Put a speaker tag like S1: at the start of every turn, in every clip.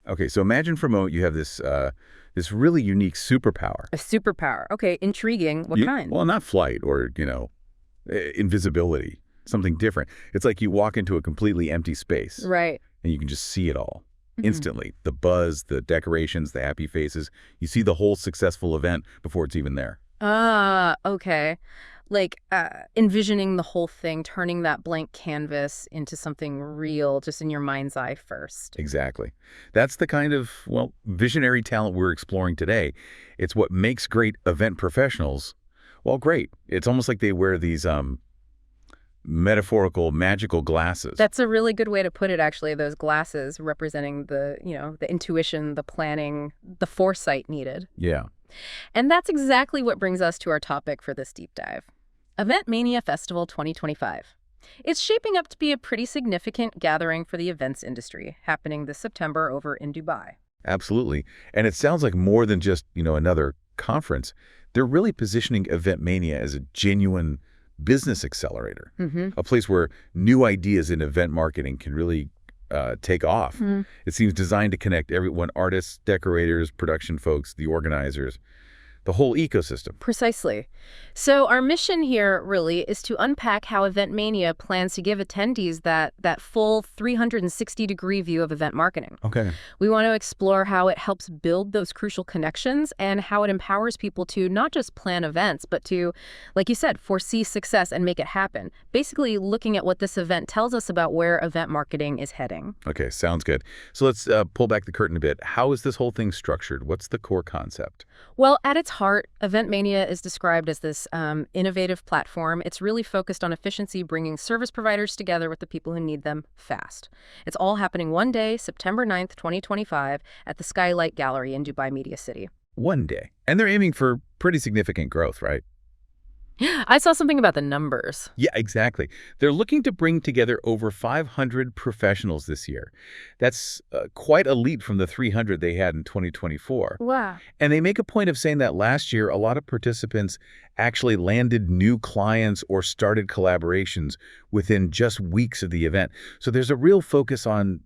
S1: Okay, so imagine for a moment you have this really unique superpower.
S2: A superpower. Okay, intriguing. What kind?
S1: Well, not flight or, invisibility, something different. It's like you walk into a completely empty space.
S2: Right.
S1: And you can just see it all instantly. The buzz, the decorations, the happy faces. You see the whole successful event before it's even there.
S2: Okay. Like envisioning the whole thing, turning that blank canvas into something real just in your mind's eye first.
S1: Exactly. That's the kind of, visionary talent we're exploring today. It's what makes great event professionals, great. It's almost like they wear these metaphorical, magical glasses.
S2: That's a really good way to put it, actually, those glasses representing the intuition, the planning, the foresight needed.
S1: Yeah.
S2: And that's exactly what brings us to our topic for this deep dive. EventMania Festival 2025. It's shaping up to be a pretty significant gathering for the events industry, happening this September over in Dubai.
S1: Absolutely. And it sounds like more than just, another conference. They're really positioning EventMania as a genuine business accelerator, a place where new ideas in event marketing can really take off. It seems designed to connect everyone, artists, decorators, production folks, the organizers, the whole ecosystem.
S2: Precisely. So our mission here really is to unpack how EventMania plans to give attendees that full 360-degree view of event marketing.
S1: Okay.
S2: We want to explore how it helps build those crucial connections and how it empowers people to not just plan events, but to, like you said, foresee success and make it happen. Basically looking at what this event tells us about where event marketing is heading.
S1: Okay, sounds good. So let's pull back the curtain a bit. How is this whole thing structured? What's the core concept?
S2: Well, at its heart, EventMania is described as this innovative platform. It's really focused on efficiency, bringing service providers together with the people who need them fast. It's all happening one day, September 9th, 2025, at the SkyLight Gallery in Dubai Media City.
S1: One day. And they're aiming for pretty significant growth, right?
S2: I saw something about the numbers.
S1: Yeah, exactly. They're looking to bring together over 500 professionals this year. That's quite a leap from the 300 they had in 2024.
S2: Wow.
S1: And they make a point of saying that last year, a lot of participants actually landed new clients or started collaborations within just weeks of the event. So there's a real focus on,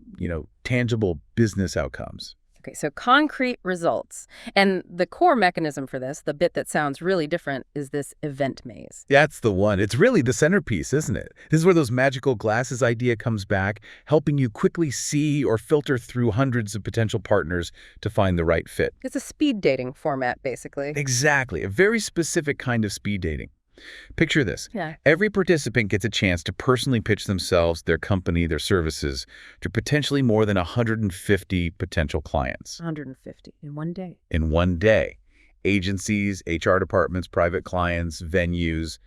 S1: tangible business outcomes.
S2: Okay, so concrete results. And the core mechanism for this, the bit that sounds really different, is this event maze.
S1: That's the one. It's really the centerpiece, isn't it? This is where those magical glasses idea comes back, helping you quickly see or filter through hundreds of potential partners to find the right fit.
S2: It's a speed dating format, basically.
S1: Exactly. A very specific kind of speed dating. Picture this.
S2: Yeah.
S1: Every participant gets a chance to personally pitch themselves, their company, their services to potentially more than 150 potential clients.
S2: 150 in one day.
S1: In one day. Agencies, HR departments, private clients, venues,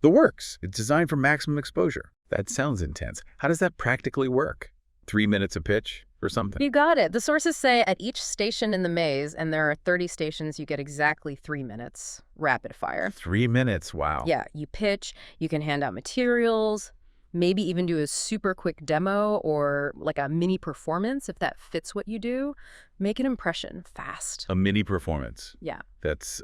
S1: the works. It's designed for maximum exposure. That sounds intense. How does that practically work? 3 minutes a pitch or something?
S2: You got it. The sources say at each station in the maze, and there are 30 stations, you get exactly 3 minutes, rapid fire.
S1: 3 minutes, wow.
S2: Yeah, you pitch, you can hand out materials, maybe even do a super quick demo or like a mini performance if that fits what you do. Make an impression fast.
S1: A mini performance.
S2: Yeah.
S1: That's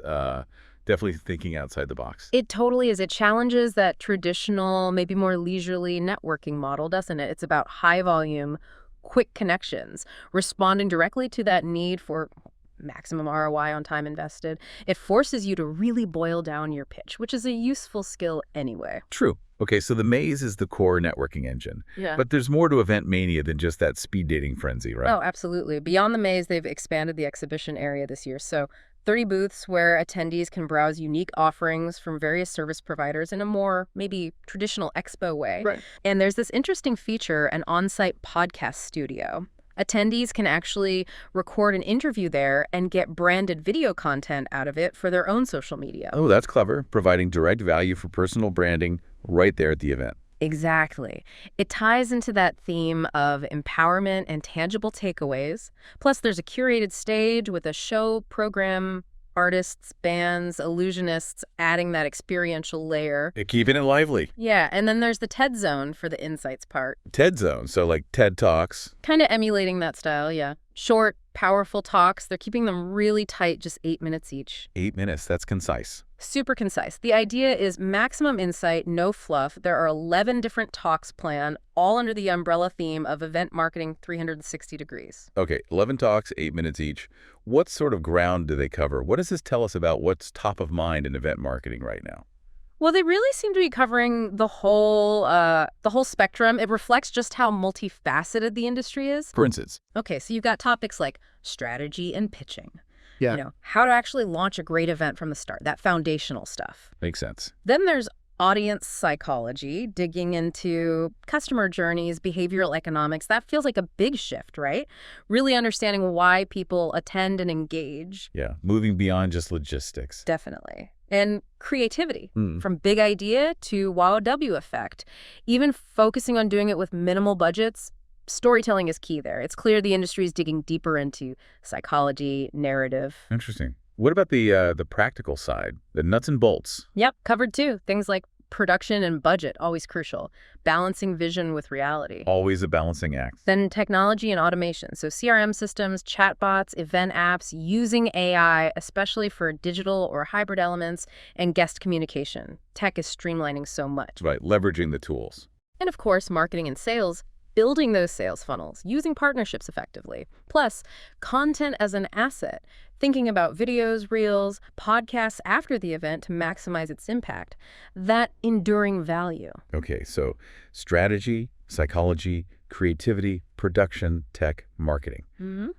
S1: definitely thinking outside the box.
S2: It totally is. It challenges that traditional, maybe more leisurely networking model, doesn't it? It's about high volume, quick connections, responding directly to that need for maximum ROI on time invested. It forces you to really boil down your pitch, which is a useful skill anyway.
S1: True. Okay, so the maze is the core networking engine.
S2: Yeah.
S1: But there's more to EventMania than just that speed dating frenzy, right?
S2: Oh, absolutely. Beyond the maze, they've expanded the exhibition area this year. So 30 booths where attendees can browse unique offerings from various service providers in a more maybe traditional expo way.
S1: Right.
S2: And there's this interesting feature, an on-site podcast studio. Attendees can actually record an interview there and get branded video content out of it for their own social media.
S1: Oh, that's clever. Providing direct value for personal branding right there at the event.
S2: Exactly. It ties into that theme of empowerment and tangible takeaways. Plus, there's a curated stage with a show program, artists, bands, illusionists, adding that experiential layer.
S1: Keeping it lively.
S2: Yeah, and then there's the TED Zone for the insights part.
S1: TED Zone, so like TED Talks.
S2: Kind of emulating that style, yeah. Short, powerful talks. They're keeping them really tight, just 8 minutes each.
S1: 8 minutes, that's concise.
S2: Super concise. The idea is maximum insight, no fluff. There are 11 different talks planned, all under the umbrella theme of event marketing 360 degrees.
S1: Okay, 11 talks, 8 minutes each. What sort of ground do they cover? What does this tell us about what's top of mind in event marketing right now?
S2: Well, they really seem to be covering the whole spectrum. It reflects just how multifaceted the industry is.
S1: For instance?
S2: Okay, so you've got topics like strategy and pitching.
S1: Yeah.
S2: How to actually launch a great event from the start, that foundational stuff.
S1: Makes sense.
S2: Then there's audience psychology, digging into customer journeys, behavioral economics. That feels like a big shift, right? Really understanding why people attend and engage.
S1: Yeah, moving beyond just logistics.
S2: Definitely. And creativity, from big idea to wow effect. Even focusing on doing it with minimal budgets, storytelling is key there. It's clear the industry is digging deeper into psychology, narrative.
S1: Interesting. What about the practical side, the nuts and bolts?
S2: Yep, covered too. Things like production and budget, always crucial. Balancing vision with reality.
S1: Always a balancing act.
S2: Then technology and automation. So CRM systems, chatbots, event apps, using AI, especially for digital or hybrid elements, and guest communication. Tech is streamlining so much.
S1: Right, leveraging the tools.
S2: And of course, marketing and sales, building those sales funnels, using partnerships effectively. Plus, content as an asset, thinking about videos, reels, podcasts after the event to maximize its impact. That enduring value.
S1: Okay, so strategy, psychology, creativity, production, tech, marketing.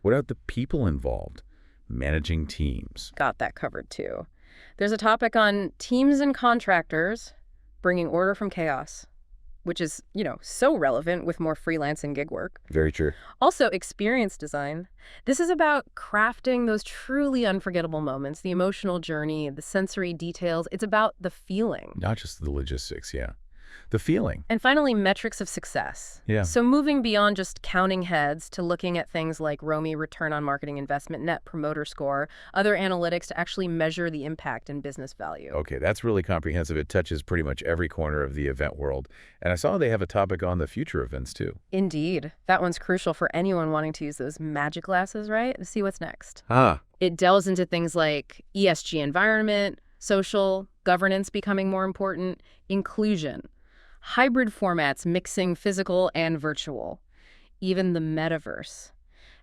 S1: What about the people involved? Managing teams.
S2: Got that covered too. There's a topic on teams and contractors bringing order from chaos, which is, so relevant with more freelance and gig work.
S1: Very true.
S2: Also, experience design. This is about crafting those truly unforgettable moments, the emotional journey, the sensory details. It's about the feeling.
S1: Not just the logistics, yeah. The feeling.
S2: And finally, metrics of success.
S1: Yeah.
S2: So moving beyond just counting heads to looking at things like ROMI, return on marketing investment, net promoter score, other analytics to actually measure the impact and business value.
S1: Okay, that's really comprehensive. It touches pretty much every corner of the event world. And I saw they have a topic on the future events, too.
S2: Indeed. That one's crucial for anyone wanting to use those magic glasses, right? To see what's next.
S1: Ah.
S2: It delves into things like ESG environment, social, governance becoming more important, inclusion, hybrid formats mixing physical and virtual, even the metaverse.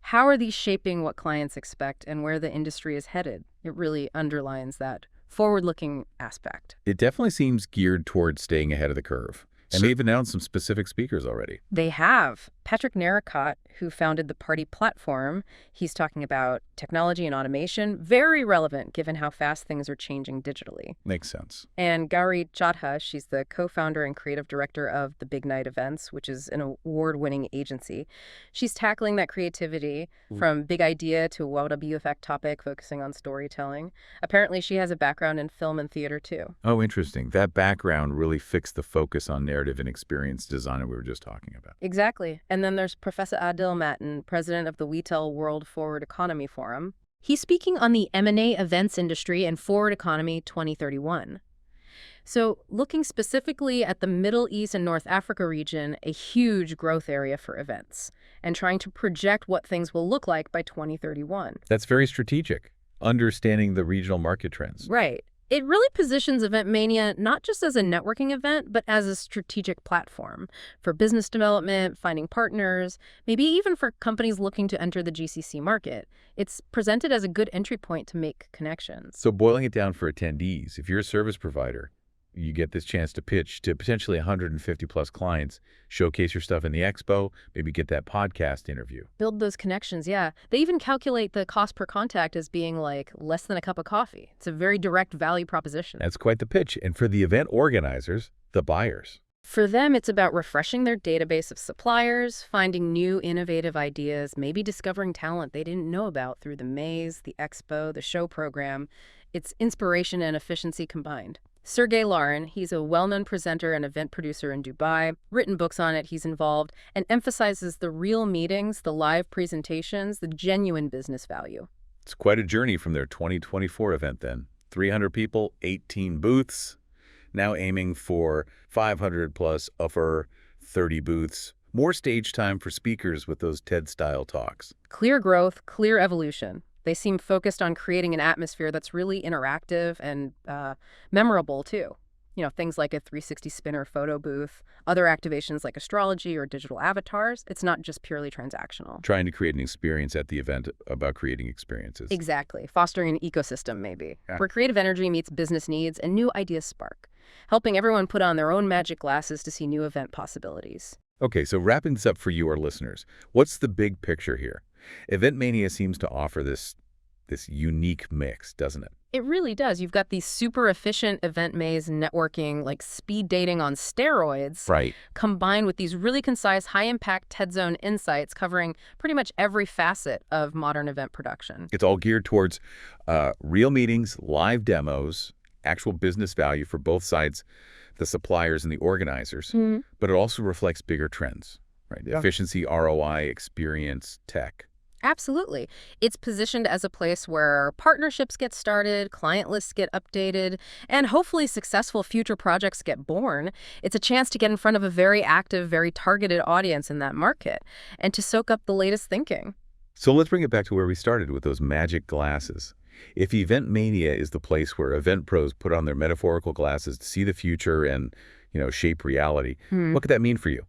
S2: How are these shaping what clients expect and where the industry is headed? It really underlines that forward-looking aspect.
S1: It definitely seems geared towards staying ahead of the curve. And they've announced some specific speakers already.
S2: They have. Patrick Narracott, who founded the Party Platform, he's talking about technology and automation, very relevant given how fast things are changing digitally.
S1: Makes sense.
S2: And Gauri Jadha, she's the co-founder and creative director of the Big Night Events, which is an award-winning agency. She's tackling that creativity from big idea to a wow-effect topic, focusing on storytelling. Apparently, she has a background in film and theater, too.
S1: Oh, interesting. That background really fixed the focus on narrative and experience design that we were just talking about.
S2: Exactly. And then there's Professor Adil Matin, president of the WeTel World Forward Economy Forum. He's speaking on the M&A events industry and Forward Economy 2031. So looking specifically at the Middle East and North Africa region, a huge growth area for events, and trying to project what things will look like by 2031.
S1: That's very strategic, understanding the regional market trends.
S2: Right. It really positions EventMania not just as a networking event, but as a strategic platform for business development, finding partners, maybe even for companies looking to enter the GCC market. It's presented as a good entry point to make connections.
S1: So boiling it down for attendees, if you're a service provider, you get this chance to pitch to potentially 150 plus clients, showcase your stuff in the expo, maybe get that podcast interview.
S2: Build those connections, yeah. They even calculate the cost per contact as being like less than a cup of coffee. It's a very direct value proposition.
S1: That's quite the pitch. And for the event organizers, the buyers.
S2: For them, it's about refreshing their database of suppliers, finding new innovative ideas, maybe discovering talent they didn't know about through the maze, the expo, the show program. It's inspiration and efficiency combined. Sergey Larin, he's a well-known presenter and event producer in Dubai, written books on it, he's involved, and emphasizes the real meetings, the live presentations, the genuine business value.
S1: It's quite a journey from their 2024 event then. 300 people, 18 booths, now aiming for 500 plus upper 30 booths, More stage time for speakers with those TED-style talks.
S2: Clear growth, clear evolution. They seem focused on creating an atmosphere that's really interactive and memorable, too. Things like a 360 spinner photo booth, other activations like astrology or digital avatars. It's not just purely transactional.
S1: Trying to create an experience at the event about creating experiences.
S2: Exactly. Fostering an ecosystem, maybe,
S1: Yeah.
S2: where creative energy meets business needs and new ideas spark, helping everyone put on their own magic glasses to see new event possibilities.
S1: Okay, so wrapping this up for you, our listeners, what's the big picture here? EventMania seems to offer this unique mix, doesn't it?
S2: It really does. You've got these super efficient event maze networking, like speed dating on steroids,
S1: Right.
S2: combined with these really concise, high-impact TED Zone insights covering pretty much every facet of modern event production.
S1: It's all geared towards real meetings, live demos, actual business value for both sides, the suppliers and the organizers, but it also reflects bigger trends, right?
S2: Yeah.
S1: Efficiency, ROI, experience, tech.
S2: Absolutely. It's positioned as a place where partnerships get started, client lists get updated, and hopefully successful future projects get born. It's a chance to get in front of a very active, very targeted audience in that market and to soak up the latest thinking.
S1: So let's bring it back to where we started with those magic glasses. If EventMania is the place where event pros put on their metaphorical glasses to see the future and, shape reality, what could that mean for you?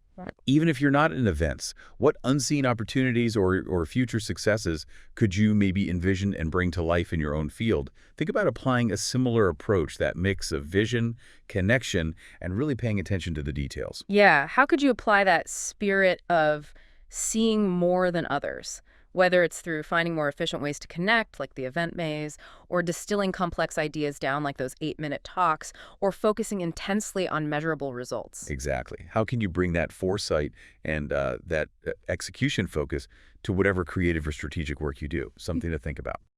S1: Even if you're not in events, what unseen opportunities or future successes could you maybe envision and bring to life in your own field? Think about applying a similar approach, that mix of vision, connection, and really paying attention to the details.
S2: Yeah, how could you apply that spirit of seeing more than others? Whether it's through finding more efficient ways to connect, like the event maze, or distilling complex ideas down like those 8-minute talks, or focusing intensely on measurable results.
S1: Exactly. How can you bring that foresight and that execution focus to whatever creative or strategic work you do? Something to think about.